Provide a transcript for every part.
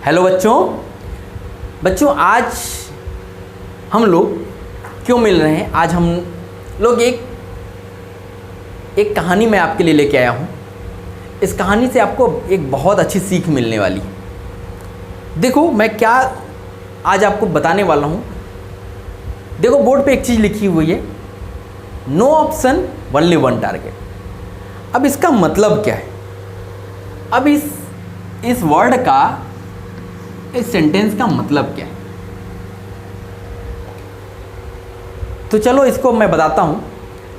Hello बच्चों आज हम लोग क्यों मिल रहे हैं। आज हम लोग एक कहानी मैं आपके लिए लेके आया हूँ। इस कहानी से आपको एक बहुत अच्छी सीख मिलने वाली है। देखो मैं क्या आज आपको बताने वाला हूँ। देखो बोर्ड पे एक चीज़ लिखी हुई है, no option only one target. अब इसका मतलब क्या है? अब इस वर्ड का, इस सेंटेंस का मतलब क्या है? तो चलो इसको मैं बताता हूँ।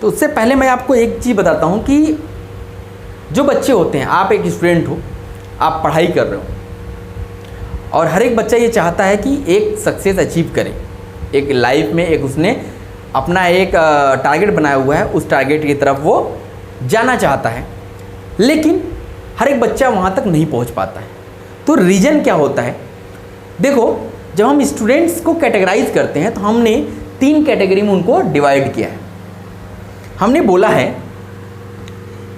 तो उससे पहले मैं आपको एक चीज़ बताता हूँ कि जो बच्चे होते हैं, आप एक स्टूडेंट हो, आप पढ़ाई कर रहे हो और हर एक बच्चा ये चाहता है कि एक सक्सेस अचीव करे, एक लाइफ में एक उसने अपना एक टारगेट बनाया हुआ है, उस टारगेट की तरफ वो जाना चाहता है, लेकिन हर एक बच्चा वहाँ तक नहीं पहुँच पाता है। तो रीज़न क्या होता है? देखो जब हम स्टूडेंट्स को कैटेगराइज करते हैं तो हमने 3 कैटेगरी में उनको डिवाइड किया है। हमने बोला है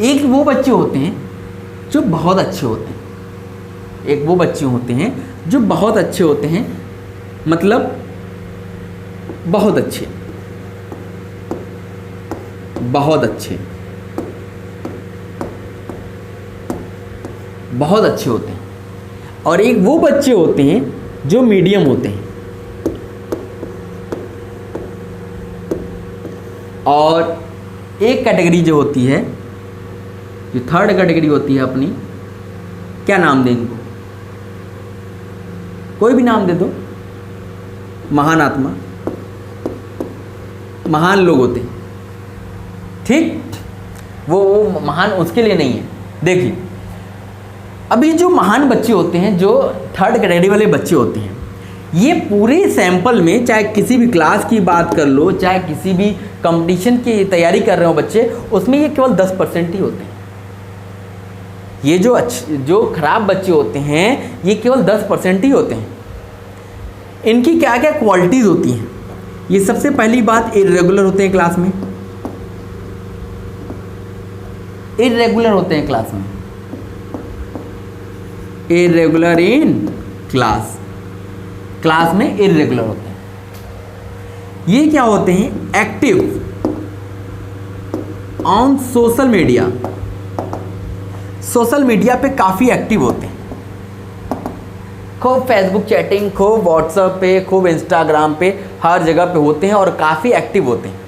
एक वो बच्चे होते हैं जो बहुत अच्छे होते हैं, एक वो बच्चे होते हैं जो बहुत अच्छे होते हैं, मतलब बहुत अच्छे, बहुत अच्छे, बहुत अच्छे होते हैं। और एक वो बच्चे होते हैं जो मीडियम होते हैं। और एक कैटेगरी जो होती है, जो थर्ड कैटेगरी होती है अपनी, क्या नाम दें इनको? कोई भी नाम दे दो। महान आत्मा, महान लोग होते हैं, ठीक? वो महान उसके लिए नहीं है। देखिए अभी जो महान बच्चे होते हैं, जो थर्ड कैटेगरी वाले बच्चे होते हैं, ये पूरे सैंपल में, चाहे किसी भी क्लास की बात कर लो, चाहे किसी भी कंपटीशन की तैयारी कर रहे हो बच्चे, उसमें ये केवल 10% ही होते हैं। ये जो खराब बच्चे होते हैं ये केवल 10% ही होते हैं। इनकी क्या क्या क्वालिटीज़ होती हैं? ये सबसे पहली बात, इर्रेगुलर होते हैं क्लास में, इर्रेगुलर होते हैं क्लास में, इर्रेगुलर इन क्लास, क्लास में इर्रेगुलर होते हैं। ये क्या होते हैं? Active on social media, social media पे काफ़ी एक्टिव होते हैं, खूब फेसबुक चैटिंग, खूब व्हाट्सएप पे, खूब इंस्टाग्राम पे, हर जगह पे होते हैं और काफ़ी एक्टिव होते हैं।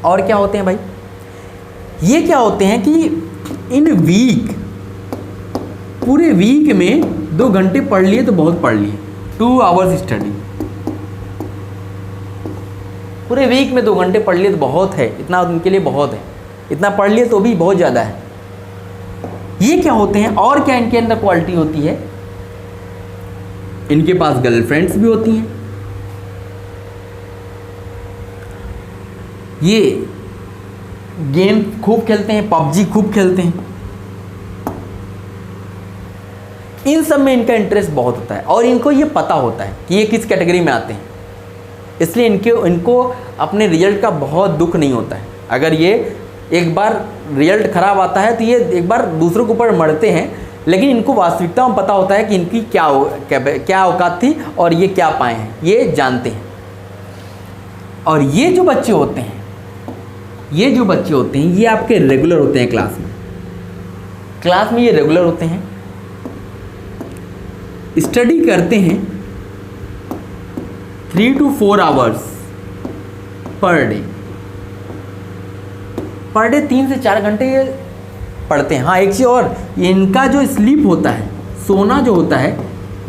और क्या होते हैं भाई? ये क्या होते हैं कि इन वीक, पूरे वीक में 2 घंटे पढ़ लिए तो बहुत पढ़ लिए, 2 आवर्स स्टडी। पूरे वीक में 2 घंटे पढ़ लिए तो बहुत है, इतना उनके लिए बहुत है, इतना पढ़ लिए तो भी बहुत ज़्यादा है। ये क्या होते हैं? और क्या इनके अंदर क्वालिटी होती है? इनके पास गर्लफ्रेंड्स भी होती हैं। ये गेम खूब खेलते हैं, पबजी खूब खेलते हैं। इन सब में इनका इंटरेस्ट बहुत होता है और इनको ये पता होता है कि ये किस कैटेगरी में आते हैं, इसलिए इनको अपने रिजल्ट का बहुत दुख नहीं होता है। अगर ये एक बार रिजल्ट खराब आता है तो ये एक बार दूसरों के ऊपर मरते हैं, लेकिन इनको वास्तविकता में पता होता है कि इनकी क्या औकात थी और ये क्या पाए हैं, ये जानते हैं। और ये जो बच्चे होते हैं, ये आपके रेगुलर होते हैं क्लास में ये रेगुलर होते हैं, स्टडी करते हैं 3 to 4 आवर्स पर डे 3 से 4 घंटे ये पढ़ते हैं। हाँ एक चीज़ और, इनका जो स्लीप होता है, सोना जो होता है,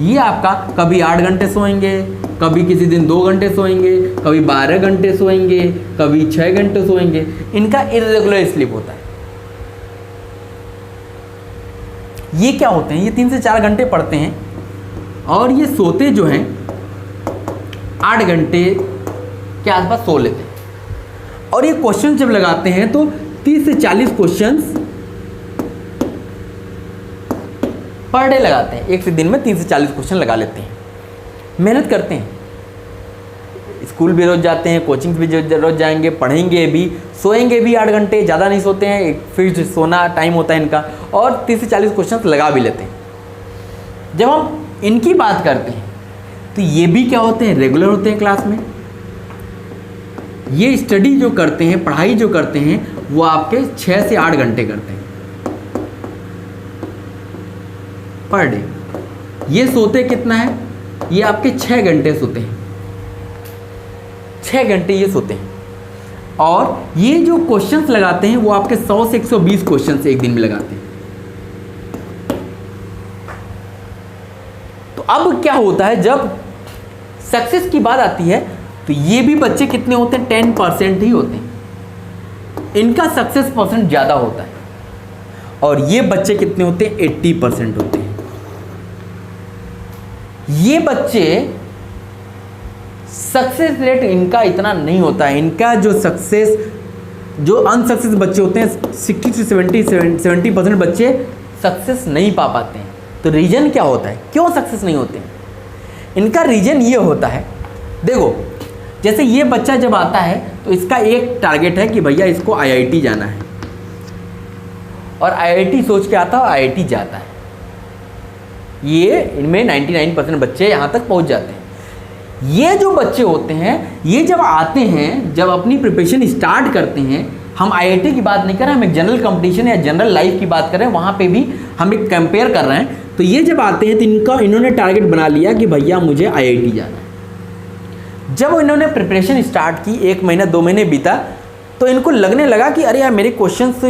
ये आपका कभी 8 घंटे सोएंगे, कभी किसी दिन 2 घंटे सोएंगे, कभी 12 घंटे सोएंगे, कभी 6 घंटे सोएंगे। इनका इर्रेगुलर स्लीप होता है। ये क्या होते हैं? ये 3 से 4 घंटे पढ़ते हैं और ये सोते जो हैं 8 घंटे के आसपास सो लेते हैं। और ये क्वेश्चन जब लगाते हैं तो 30 से 40 क्वेश्चंस पर डे लगाते हैं। एक से दिन में 30 से 40 क्वेश्चन लगा लेते हैं, मेहनत करते हैं। स्कूल भी रोज़ जाते हैं, कोचिंग भी रोज़ जाएंगे, पढ़ेंगे भी, सोएंगे भी 8 घंटे, ज़्यादा नहीं सोते हैं, एक फिक्स सोना टाइम होता है इनका, और 30 से 40 क्वेश्चन लगा भी लेते हैं। जब हम इनकी बात करते हैं तो ये भी क्या होते हैं, रेगुलर होते हैं क्लास में। ये स्टडी जो करते हैं, पढ़ाई जो करते हैं, वो आपके 6 से 8 घंटे करते हैं पर डे। ये सोते कितना है, ये आपके 6 घंटे सोते हैं, 6 घंटे ये सोते हैं। और ये जो क्वेश्चंस लगाते हैं वो आपके 100 से 120 क्वेश्चंस एक दिन में लगाते हैं। तो अब क्या होता है, जब सक्सेस की बात आती है तो ये भी बच्चे कितने होते हैं, 10% ही होते हैं। इनका सक्सेस परसेंट ज़्यादा होता है। और ये बच्चे कितने होते हैं, 80% होते हैं। ये बच्चे सक्सेस रेट इनका इतना नहीं होता है। इनका जो सक्सेस, जो अनसक्सेस बच्चे होते हैं 60 से 70% बच्चे सक्सेस नहीं पा पाते हैं। तो रीज़न क्या होता है, क्यों सक्सेस नहीं होते हैं? इनका रीज़न ये होता है, देखो जैसे ये बच्चा जब आता है तो इसका एक टारगेट है कि भैया इसको IIT जाना है, और IIT सोच के आता है, IIT जाता है। ये इनमें 99% बच्चे यहाँ तक पहुँच जाते हैं। ये जो बच्चे होते हैं, ये जब आते हैं, जब अपनी प्रिपरेशन स्टार्ट करते हैं, हम IIT की बात नहीं कर रहे हैं, हम एक जनरल कंपटीशन या जनरल लाइफ की बात कर रहे हैं, वहाँ पे भी हम एक कंपेयर कर रहे हैं। तो ये जब आते हैं तो इन्होंने टारगेट बना लिया कि भैया मुझे IIT जाना है। जब इन्होंने प्रिपरेशन स्टार्ट की, 1 महीना 2 महीने बीता, तो इनको लगने लगा कि अरे यार मेरे क्वेश्चंस तो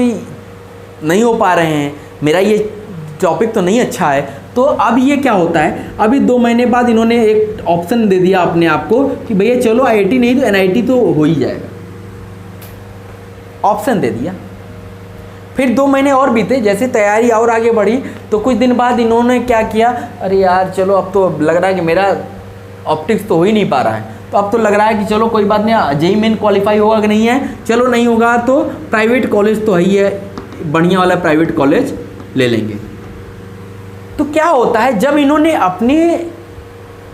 नहीं हो पा रहे हैं, मेरा ये टॉपिक तो नहीं अच्छा है। तो अब ये क्या होता है, अभी 2 महीने बाद इन्होंने एक ऑप्शन दे दिया अपने आप को कि भैया चलो IIT नहीं तो NIT तो हो ही जाएगा, ऑप्शन दे दिया। फिर 2 महीने और बीते, जैसे तैयारी और आगे बढ़ी, तो कुछ दिन बाद इन्होंने क्या किया, अरे यार चलो अब तो लग रहा है कि मेरा ऑप्टिक्स तो हो ही नहीं पा रहा है, तो अब तो लग रहा है कि चलो कोई बात नहीं, JEE मेन क्वालिफाई होगा कि नहीं है, चलो नहीं होगा तो प्राइवेट कॉलेज तो है ही है, बढ़िया वाला प्राइवेट कॉलेज ले लेंगे। तो क्या होता है, जब इन्होंने अपने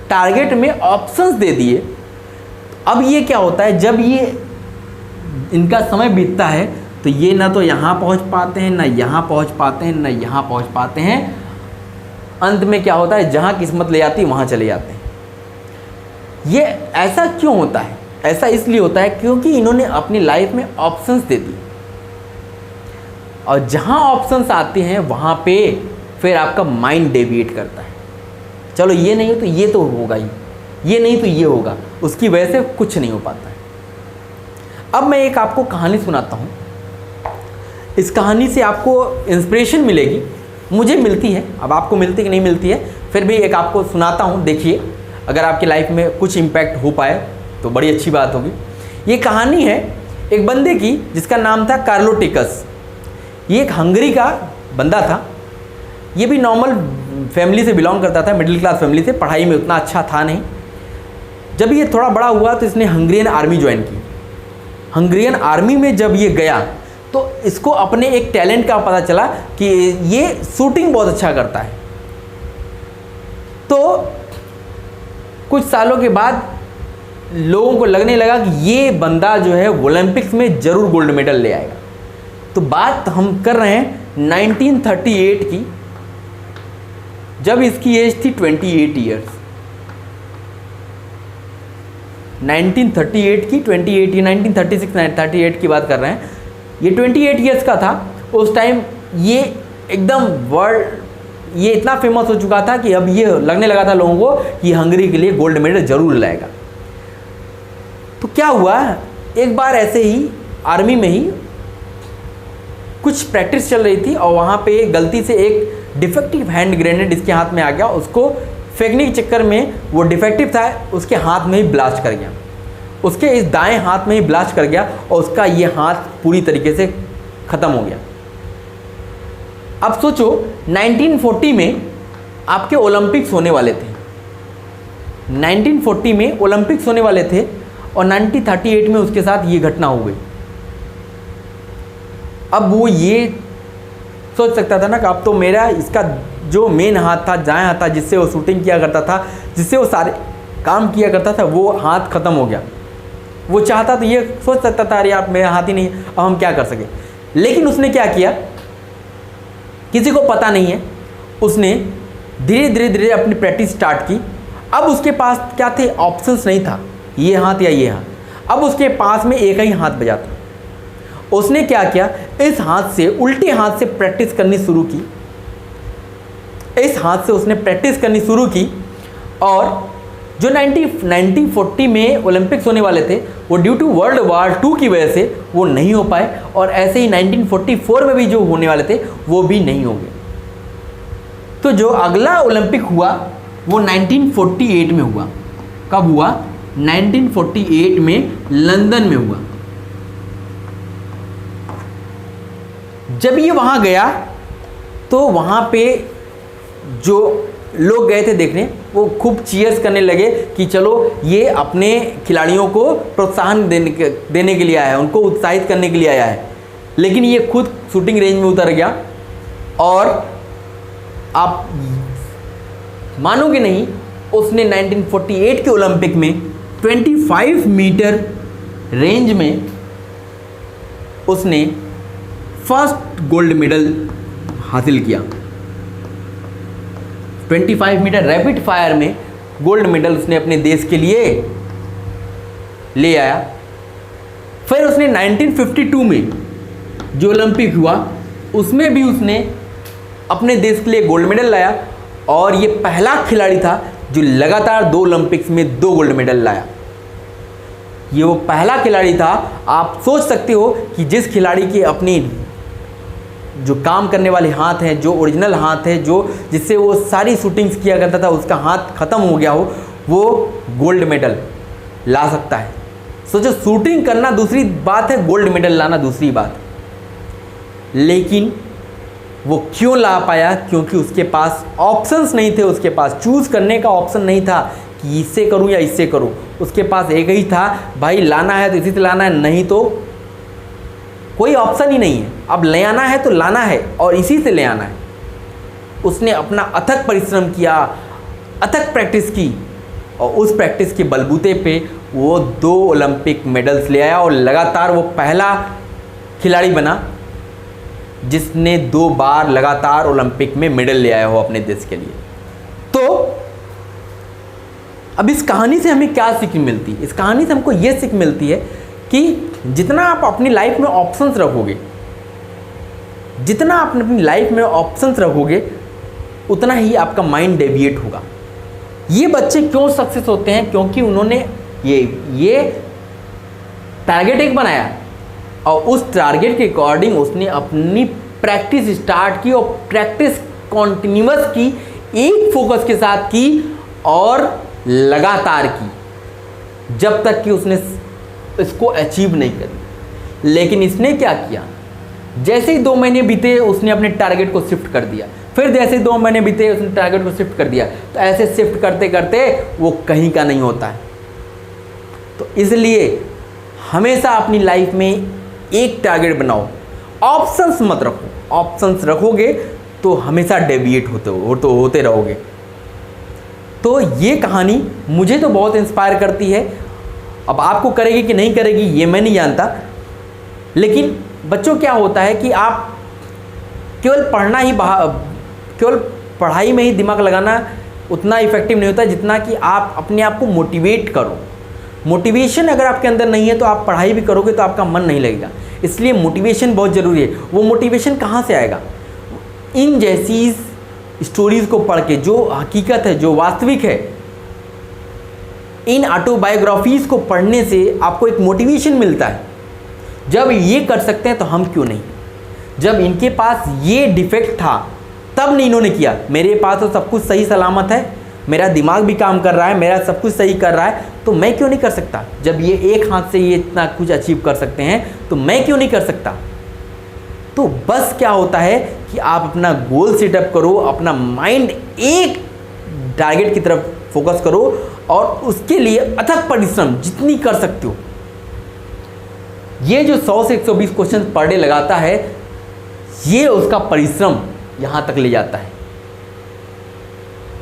टारगेट में ऑप्शंस दे दिए, अब ये क्या होता है, जब ये इनका समय बीतता है तो ये ना तो यहाँ पहुँच पाते हैं, ना यहाँ पहुँच पाते हैं, ना यहाँ पहुँच पाते हैं। अंत में क्या होता है, जहाँ किस्मत ले जाती है वहाँ चले जाते हैं। ये ऐसा क्यों होता है? ऐसा इसलिए होता है क्योंकि इन्होंने अपनी लाइफ में ऑप्शंस दे दी, और जहाँ ऑप्शंस आते हैं वहाँ पे फिर आपका माइंड डेविएट करता है। चलो ये नहीं है तो ये तो होगा ही, ये नहीं तो ये होगा, उसकी वजह से कुछ नहीं हो पाता है। अब मैं एक आपको कहानी सुनाता हूँ। इस कहानी से आपको इंस्पिरेशन मिलेगी, मुझे मिलती है, अब आपको मिलती कि नहीं मिलती है, फिर भी एक आपको सुनाता हूँ। देखिए, अगर आपकी लाइफ में कुछ इम्पैक्ट हो पाए तो बड़ी अच्छी बात होगी। ये कहानी है एक बंदे की जिसका नाम था कार्लोटिकस। ये एक हंगरी का बंदा था। ये भी नॉर्मल फैमिली से बिलोंग करता था, मिडिल क्लास फैमिली से, पढ़ाई में उतना अच्छा था नहीं। जब ये थोड़ा बड़ा हुआ तो इसने हंगरियन आर्मी ज्वाइन की। हंगरियन आर्मी में जब ये गया तो इसको अपने एक टैलेंट का पता चला कि ये शूटिंग बहुत अच्छा करता है। तो कुछ सालों के बाद लोगों को लगने लगा कि ये बंदा जो है ओलंपिक्स में ज़रूर गोल्ड मेडल ले आएगा। तो बात हम कर रहे हैं 1938 की, जब इसकी एज थी 28 ईयर्स। 1938 की 28 या 1936 38 की बात कर रहे हैं। ये 28 ईयर्स का था उस टाइम। ये एकदम वर्ल्ड, ये इतना फेमस हो चुका था कि अब ये लगने लगा था लोगों को कि हंगरी के लिए गोल्ड मेडल जरूर लाएगा। तो क्या हुआ, एक बार ऐसे ही आर्मी में ही कुछ प्रैक्टिस चल रही थी और वहाँ पे गलती से एक डिफेक्टिव हैंड ग्रेनेड इसके हाथ में आ गया। उसको फेंकने के चक्कर में, वो डिफेक्टिव था, उसके हाथ में ही ब्लास्ट कर गया। उसके इस दाएं हाथ में ही ब्लास्ट कर गया और उसका ये हाथ पूरी तरीके से ख़त्म हो गया। अब सोचो 1940 में आपके ओलंपिक्स होने वाले थे। 1940 में ओलंपिक्स होने वाले थे और 1938 में उसके साथ ये घटना हो गई। अब वो ये सोच सकता था ना कि अब तो मेरा इसका जो मेन हाथ था, दाएं हाथ था, जिससे वो शूटिंग किया करता था, जिससे वो सारे काम किया करता था, वो हाथ ख़त्म हो गया। वो चाहता तो ये सोच सकता था अरे यार मेरा हाथ ही नहीं, अब हम क्या कर सके। लेकिन उसने क्या किया, किसी को पता नहीं है, उसने धीरे धीरे धीरे अपनी प्रैक्टिस स्टार्ट की। अब उसके पास क्या थे, ऑप्शंस नहीं था ये हाथ या ये हाथ, अब उसके पास में एक ही हाथ बचा था। उसने क्या किया, इस हाथ से, उल्टे हाथ से प्रैक्टिस करनी शुरू की, इस हाथ से उसने प्रैक्टिस करनी शुरू की। और जो 1940 में ओलंपिक्स होने वाले थे वो ड्यू टू वर्ल्ड वॉर 2 की वजह से वो नहीं हो पाए, और ऐसे ही 1944 में भी जो होने वाले थे वो भी नहीं होंगे। तो जो अगला ओलंपिक हुआ वो 1948 में हुआ। कब हुआ, 1948 में लंदन में हुआ। जब ये वहाँ गया तो वहाँ पे जो लोग गए थे देखने वो खूब चीयर्स करने लगे कि चलो ये अपने खिलाड़ियों को प्रोत्साहन देने के लिए आया है, उनको उत्साहित करने के लिए आया है। लेकिन ये खुद शूटिंग रेंज में उतर गया, और आप मानोगे नहीं, उसने 1948 के ओलंपिक में 25 मीटर रेंज में उसने फर्स्ट गोल्ड मेडल हासिल किया। 25 मीटर रैपिड फायर में गोल्ड मेडल उसने अपने देश के लिए ले आया। फिर उसने 1952 में जो ओलंपिक हुआ उसमें भी उसने अपने देश के लिए गोल्ड मेडल लाया, और ये पहला खिलाड़ी था जो लगातार 2 ओलंपिक्स में 2 गोल्ड मेडल लाया। ये वो पहला खिलाड़ी था। आप सोच सकते हो कि जिस खिलाड़ी की अपनी जो काम करने वाले हाथ हैं, जो ओरिजिनल हाथ है, जो जिससे वो सारी शूटिंग्स किया करता था, उसका हाथ ख़त्म हो गया हो, वो गोल्ड मेडल ला सकता है। सोचो, शूटिंग करना दूसरी बात है, गोल्ड मेडल लाना दूसरी बात। लेकिन वो क्यों ला पाया, क्योंकि उसके पास ऑप्शंस नहीं थे, उसके पास चूज़ करने का ऑप्शन नहीं था कि इससे करूं या इससे करूं। उसके पास एक ही था, भाई लाना है तो इसी से लाना है, नहीं तो कोई ऑप्शन ही नहीं है। अब ले आना है तो लाना है और इसी से ले आना है। उसने अपना अथक परिश्रम किया, अथक प्रैक्टिस की, और उस प्रैक्टिस के बलबूते पे वो 2 ओलंपिक मेडल्स ले आया, और लगातार वो पहला खिलाड़ी बना जिसने 2 बार लगातार ओलंपिक में मेडल ले आया हो अपने देश के लिए। तो अब इस कहानी से हमें क्या सीख मिलती है? इस कहानी से हमको ये सीख मिलती है कि जितना आप अपनी लाइफ में ऑप्शंस रखोगे, जितना आप अपनी लाइफ में ऑप्शंस रखोगे, उतना ही आपका माइंड डेविएट होगा। ये बच्चे क्यों सक्सेस होते हैं? क्योंकि उन्होंने ये टारगेट एक बनाया, और उस टारगेट के अकॉर्डिंग उसने अपनी प्रैक्टिस स्टार्ट की, और प्रैक्टिस कॉन्टिन्यूअस की, एक फोकस के साथ की और लगातार की, जब तक कि उसने इसको अचीव नहीं करी। लेकिन इसने क्या किया, जैसे ही 2 महीने बीते उसने अपने टारगेट को शिफ्ट कर दिया, फिर जैसे 2 महीने बीते उसने टारगेट को शिफ्ट कर दिया। तो ऐसे शिफ्ट करते करते वो कहीं का नहीं होता है। तो इसलिए हमेशा अपनी लाइफ में एक टारगेट बनाओ, ऑप्शंस मत रखो। ऑप्शंस रखोगे तो हमेशा डेविएट होते रहोगे। तो ये कहानी मुझे तो बहुत इंस्पायर करती है। अब आपको करेगी कि नहीं करेगी ये मैं नहीं जानता, लेकिन बच्चों क्या होता है कि आप केवल केवल पढ़ाई में ही दिमाग लगाना उतना इफेक्टिव नहीं होता जितना कि आप अपने आप को मोटिवेट करो। मोटिवेशन अगर आपके अंदर नहीं है तो आप पढ़ाई भी करोगे तो आपका मन नहीं लगेगा। इसलिए मोटिवेशन बहुत ज़रूरी है। वो मोटिवेशन कहाँ से आएगा? इन जैसी स्टोरीज़ को पढ़ के, जो हकीकत है, जो वास्तविक है, इन ऑटोबायोग्राफीज़ को पढ़ने से आपको एक मोटिवेशन मिलता है। जब ये कर सकते हैं तो हम क्यों नहीं? जब इनके पास ये डिफेक्ट था तब नहीं इन्होंने किया। मेरे पास तो सब कुछ सही सलामत है, मेरा दिमाग भी काम कर रहा है, मेरा सब कुछ सही कर रहा है, तो मैं क्यों नहीं कर सकता? जब ये एक हाथ से ये इतना कुछ अचीव कर सकते हैं तो मैं क्यों नहीं कर सकता? तो बस क्या होता है कि आप अपना गोल सेटअप करो, अपना माइंड एक टारगेट की तरफ फोकस करो, और उसके लिए अथक परिश्रम जितनी कर सकते हो। ये जो 100 से 120 क्वेश्चन पर डे लगाता है, ये उसका परिश्रम यहाँ तक ले जाता है।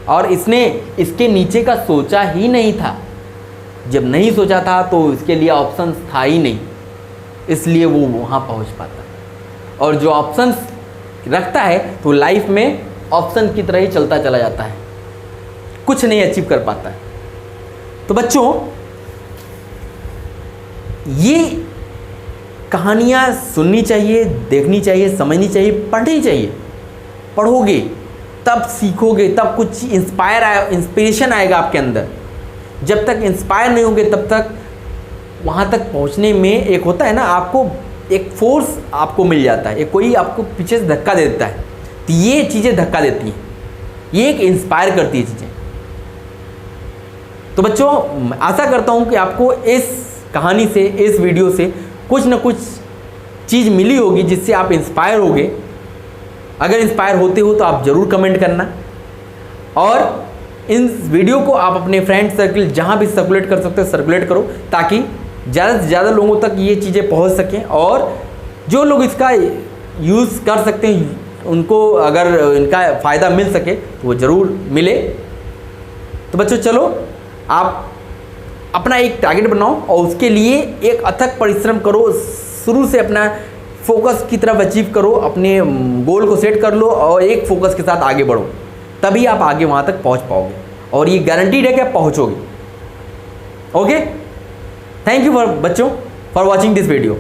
और इसने इसके नीचे का सोचा ही नहीं था। जब नहीं सोचा था तो इसके लिए ऑप्शंस था ही नहीं, इसलिए वो वहाँ पहुँच पाता। और जो ऑप्शंस रखता है तो लाइफ में ऑप्शन की तरह ही चलता चला जाता है, कुछ नहीं अचीव कर पाता है। तो बच्चों, ये कहानियाँ सुननी चाहिए, देखनी चाहिए, समझनी चाहिए, पढ़नी चाहिए। पढ़ोगे तब सीखोगे, तब कुछ इंस्पिरेशन आएगा आपके अंदर। जब तक इंस्पायर नहीं होंगे तब तक वहाँ तक पहुँचने में एक होता है ना, आपको एक फोर्स आपको मिल जाता है, एक कोई आपको पीछे से धक्का दे देता है। तो ये चीज़ें धक्का देती हैं, ये एक इंस्पायर करती है चीज़ें। तो बच्चों, आशा करता हूँ कि आपको इस कहानी से, इस वीडियो से कुछ ना कुछ चीज़ मिली होगी जिससे आप इंस्पायर होगे। अगर इंस्पायर होते हो तो आप ज़रूर कमेंट करना, और इन वीडियो को आप अपने फ्रेंड सर्कल जहाँ भी सर्कुलेट कर सकते हो सर्कुलेट करो, ताकि ज़्यादा से ज़्यादा लोगों तक ये चीज़ें पहुँच सकें। और जो लोग इसका यूज़ कर सकते हैं, उनको अगर इनका फ़ायदा मिल सके तो वो ज़रूर मिले। तो बच्चों, चलो आप अपना एक टारगेट बनाओ और उसके लिए एक अथक परिश्रम करो, शुरू से अपना फोकस की तरफ अचीव करो, अपने गोल को सेट कर लो और एक फोकस के साथ आगे बढ़ो, तभी आप आगे वहाँ तक पहुँच पाओगे, और ये गारंटीड है कि आप पहुँचोगे। ओके, थैंक यू फॉर बच्चों फॉर वॉचिंग दिस वीडियो।